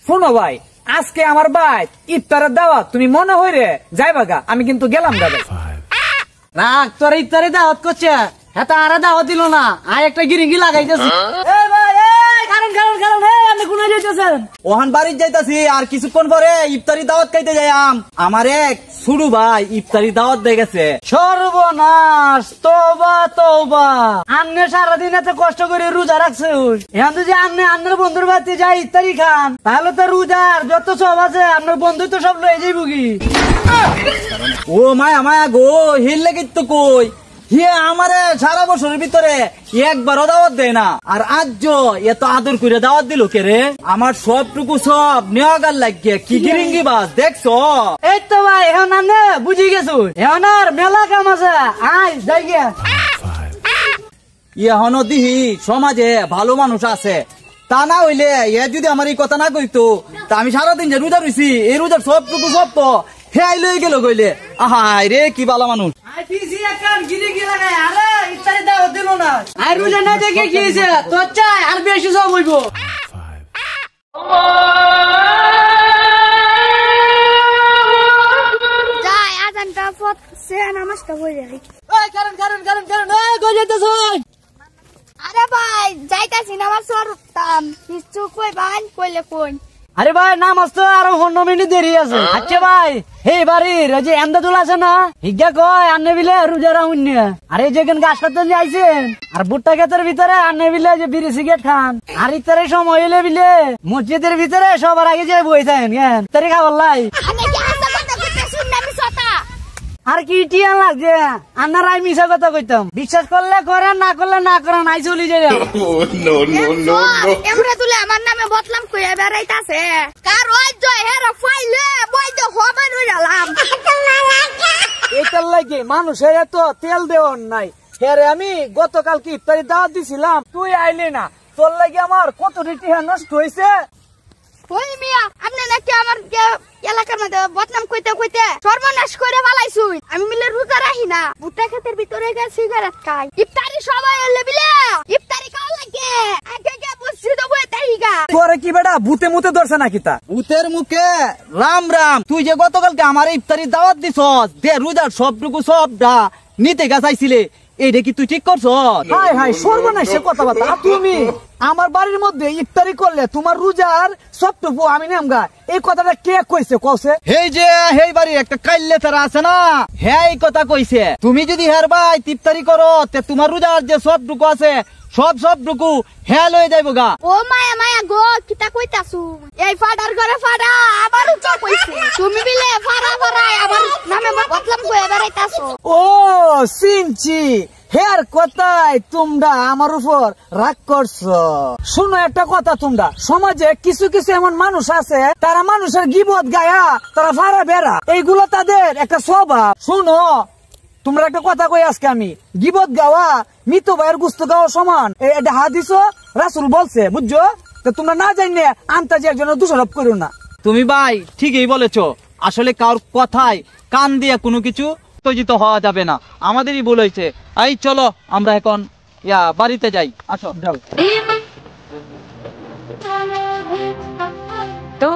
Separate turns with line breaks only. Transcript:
শোনো ভাই, আজকে আমার ভাই ইফতারের দাওয়াত, তুমি মনে হইরে যাইবা গা, আমি কিন্তু গেলাম গা।
না তোর ইফতারি দাওয়াত করছে, হ্যাঁ আর দাওয়াত দিল না, আর একটা গিরিঙ্গি লাগাইতেছি।
ওহান বাড়ির যাইতাছি, আর কিছুক্ষণ পরে ইফতারি দাওয়াত খাইতে যাইয়াম। আমার এক ছুড়ু ভাই ইফতারি দাওয়াত দিয়ে গেছে।
সর্বনাশ, তওবা তওবা, আমনে সারাদিন এত কষ্ট করে রোজা রাখছে, এখন যদি আপনার বন্ধুর বাড়িতে যাই ইফতারি খান, তাহলে তো রোজার যত সব আছে আপনার বন্ধু তো সব লয়ে যাইব কি।
ও মায়া মায়া গো, হিল লেগে তো কই হে আমারে সারা বছরের ভিতরে একবারও দাওয়াত দেয় না, আর আজ এত আদর করে দাওয়াত দিল কে রে? আমার সবটুকু সব নেওয়াগার লাগিয়ে কি গিরিঙ্গি বাস দেখছো?
এই তো ভাই, এখন আনে বুঝি গেছো, এখন আর মেলা কাম আছে, আয় যাই গিয়া।
এখনো দিহি সমাজে ভালো মানুষ আছে, তা না হইলে এ যদি আমার এই কথা না কইতো, তা আমি সারাদিন যে রোজা রইছি, এই রোজার সবটুকু সব তো হেয়াই লই গেল কইলে। আহাই রে কি ভালো মানুষ।
তোর চাই আর বেশি সব হইব।
আরে ভাই যাইতাছি না, আমার সরতাম কিছু কই ভাই কইলে কই।
আরে ভাই নামাজ তো আরো 15 মিনিট দেরি আছে। আচ্ছা ভাই, এই বাড়ির যে এমদাদুল আছে না, হিজ্ঞা কয় আন্নে বিলে রোজা রাখুন না। আর এই যেখানে গাছ কাটতে আইছেন, আর ভুট্টা ক্ষেতের ভিতরে আন্নে বিলে যে বিড়ি সিগারেট খান, আর ইত্যাদি সময় এলে বিলে মসজিদের ভিতরে সবার আগে যে বই থাকেন জ্ঞান তারি খাবার লাই। আর কি টিয়া লাগছে, আপনার আই মিশা কথা কইতাম, বিশ্বাস করলে করেন, না করলে না করেন, আই চলি যাই।
এমরা তুলে আমার নামে বদলাম কইয়া বেড়াইতাছে, কার ওই জয় হেরা ফাইলে বই দে হবাই রইলাম।
এটার লাগে মানুষের এত তেল দেওয়ার নাই। হ্যাঁ রে, আমি গতকাল কি ইফতারি দাওয়াত দিছিলাম, তুই আইলি না, তোর লাগে আমার কত টিহা নষ্ট হয়েছে।
ওই মিয়া, আপনি নাকি আমার এলাকার মধ্যে বদনাম কইতে কইতে সর্বনাশ করে ফেলাইছুই। আমি মিলে রোজা রাখি না, ভুট্টা ক্ষেতের ভিতরে গিয়ে সিগারেট খাই, ইফতারি সবাই এলে বিলে ইফতারি খাওয়া লাগে আগে গে বুঝছি তো বই তাইগা।
তোরে কি বেটা ভূতে মুতে ধরছে নাকি? তা
ভূতের মুখে রাম রাম, তুই যে গতকালকে আমার ইফতারি দাওয়াত দিছস, দে রোজার সবটুকু সবটা নিতে গাছাইছিলে, এইটা কি তুই ঠিক করছ?
হাই হাই সর্বনাশ কথাবার্তা। তুমি আমার বাড়ির মধ্যে ইফতারি করলে তোমার রোজার সবটুকু আমি নেমগা, এই কথাটা কে কইছে? কইছে
এই যে হেই বাড়ির একটা কাইল্লে তারা আছে না, হ্যাঁ এই কথা কইছে। তুমি যদি হের ভাই ইফতারি করো, তে তোমার রোজার যে সবটুকু আছে সবটুকু হ্যাঁ লয়ে যাইব গা।
ও মায়া মায়া গো, কিতা কইতাছু? এই ফাডার ঘরে ফাডা আবার উচ্চ কইছে, তুমি বিলে ফাড়া ফাড়াই আমার নামে বদলাম কইয়া বেড়াইতাছো।
ও সিনচি, হের কথাই তোমরা আমার উপর রাগ করছো। শুনো একটা কথা, তোমরা সমাজে কিছু কিছু এমন মানুষ আছে, তারা মানুষের গিবত গায়া তারা ফাড়া বেড়া, এইগুলো তাদের একটা স্বভাব। শুনো, তোমরা একটা কথা কই আজকে, আমি গিবত গাওয়া মৃত ভাইয়ের গুস্ত গাওয়া সমান, এটা হাদিস রাসূল বলছে, বুঝছো? তো তোমরা না জানিয়ে আন্তাজে একজনের দোষারোপ করো না।
তুমি ভাই ঠিকই বলেছ, আসলে কার কথায় কান দিয়ে কোনো কিছু উত্তেজিত হওয়া যাবে না, আমাদেরই ভুল হয়েছে। এই চলো আমরা এখন বাড়িতে যাই, আসো যাও।
তো